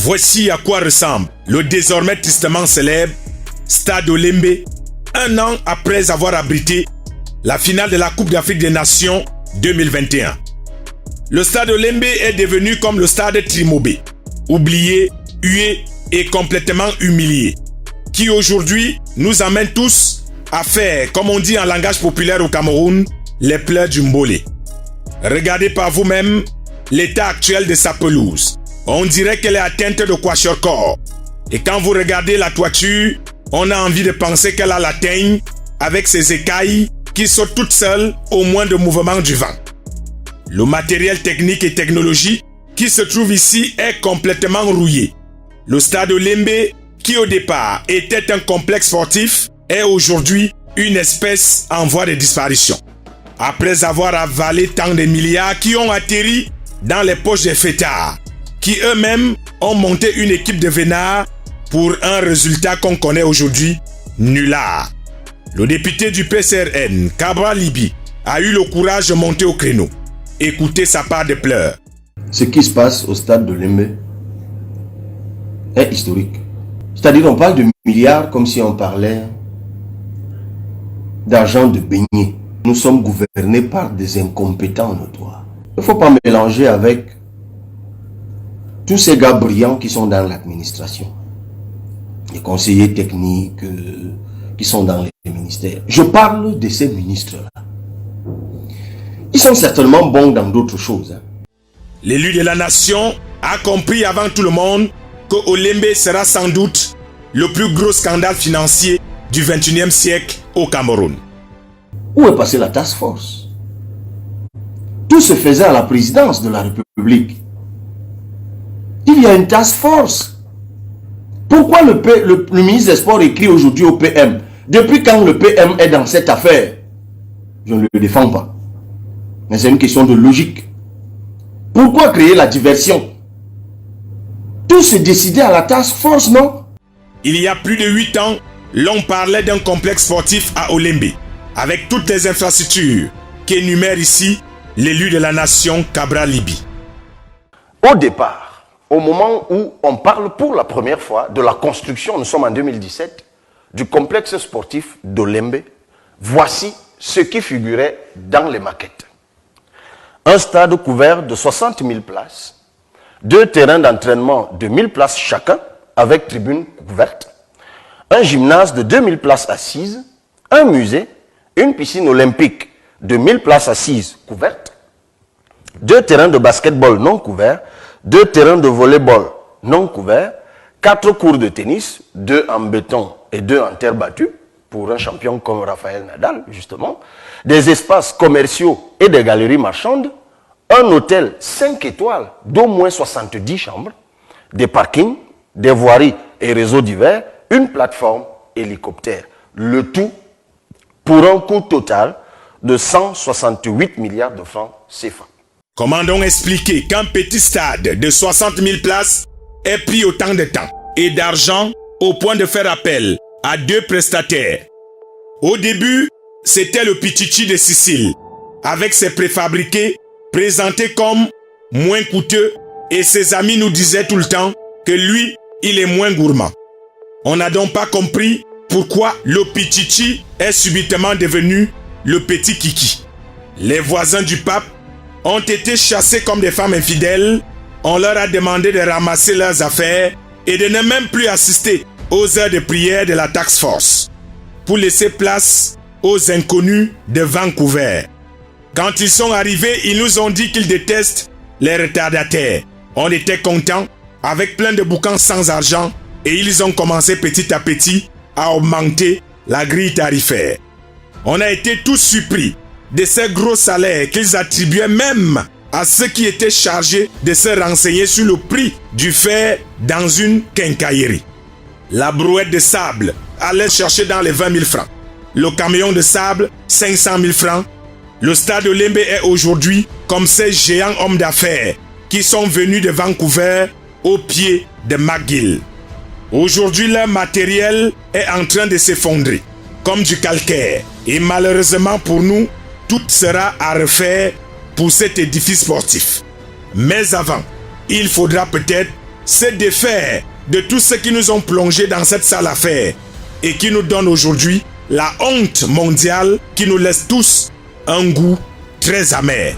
Voici à quoi ressemble le désormais tristement célèbre Stade Olembe, un an après avoir abrité la finale de la Coupe d'Afrique des Nations 2021. Le Stade Olembe est devenu comme le Stade Trimobé, oublié, hué et complètement humilié, qui aujourd'hui nous amène tous à faire, comme on dit en langage populaire au Cameroun, les pleurs du mbolé. Regardez par vous-même l'état actuel de sa pelouse. On dirait qu'elle est atteinte de kwashiorkor. Et quand vous regardez la toiture, on a envie de penser qu'elle a la teigne avec ses écailles qui sautent toutes seules au moindre mouvement du vent. Le matériel technique et technologique qui se trouve ici est complètement rouillé. Le stade Olembe, qui au départ était un complexe sportif, est aujourd'hui une espèce en voie de disparition. Après avoir avalé tant de milliards qui ont atterri dans les poches des fêtards, qui eux-mêmes ont monté une équipe de vénards pour un résultat qu'on connaît aujourd'hui, nulard. Le député du PCRN, Cabral Libi, a eu le courage de monter au créneau. Écoutez sa part de pleurs. Ce qui se passe au stade de Lembe est historique. C'est-à-dire qu'on parle de milliards comme si on parlait d'argent de beignet. Nous sommes gouvernés par des incompétents notoires. Il ne faut pas mélanger avec tous ces gars brillants qui sont dans l'administration. Les conseillers techniques qui sont dans les ministères. Je parle de ces ministres-là. Ils sont certainement bons dans d'autres choses. L'élu de la nation a compris avant tout le monde que Olembe sera sans doute le plus gros scandale financier du 21e siècle au Cameroun. Où est passée la task force? Tout se faisait à la présidence de la République. Il y a une task force. Pourquoi le ministre des Sports écrit aujourd'hui au PM? Depuis quand le PM est dans cette affaire? Je ne le défends pas. Mais c'est une question de logique. Pourquoi créer la diversion? Tout se décidait à la task force, non? Il y a plus de 8 ans, l'on parlait d'un complexe sportif à Olembe, avec toutes les infrastructures qu'énumère ici l'élu de la nation Cabral Libi. Au départ, au moment où on parle pour la première fois de la construction, nous sommes en 2017, du complexe sportif d'Olembe, voici ce qui figurait dans les maquettes. Un stade couvert de 60 000 places, 2 terrains d'entraînement de 1000 places chacun, avec tribune couverte, un gymnase de 2000 places assises, un musée, une piscine olympique de 1000 places assises couvertes, 2 terrains de basketball non couverts, 2 terrains de volleyball non couverts, 4 cours de tennis, 2 en béton et 2 en terre battue, pour un champion comme Rafael Nadal, justement, des espaces commerciaux et des galeries marchandes, un hôtel 5 étoiles d'au moins 70 chambres, des parkings, des voiries et réseaux divers, une plateforme hélicoptère. Le tout pour un coût total de 168 milliards de francs CFA. Comment donc expliquer qu'un petit stade de 60 000 places ait pris autant de temps et d'argent au point de faire appel à 2 prestataires? Au début, c'était le Pichichi de Sicile, avec ses préfabriqués présentés comme moins coûteux, et ses amis nous disaient tout le temps que lui, il est moins gourmand. On n'a donc pas compris pourquoi le Pichichi est subitement devenu le petit Kiki. Les voisins du pape ont été chassés comme des femmes infidèles. On leur a demandé de ramasser leurs affaires et de ne même plus assister aux heures de prière de la task force, pour laisser place aux inconnus de Vancouver. Quand ils sont arrivés, ils nous ont dit qu'ils détestent les retardataires. On était contents, avec plein de boucans sans argent, et ils ont commencé petit à petit à augmenter la grille tarifaire. On a été tous surpris de ces gros salaires qu'ils attribuaient même à ceux qui étaient chargés de se renseigner sur le prix du fer dans une quincaillerie. La brouette de sable allait chercher dans les 20 000 francs. Le camion de sable, 500 000 francs. Le stade Olembe est aujourd'hui comme ces géants hommes d'affaires qui sont venus de Vancouver au pied de McGill. Aujourd'hui, leur matériel est en train de s'effondrer, comme du calcaire. Et malheureusement pour nous, tout sera à refaire pour cet édifice sportif. Mais avant, il faudra peut-être se défaire de tout ce qui nous ont plongés dans cette sale affaire et qui nous donne aujourd'hui la honte mondiale qui nous laisse tous un goût très amer.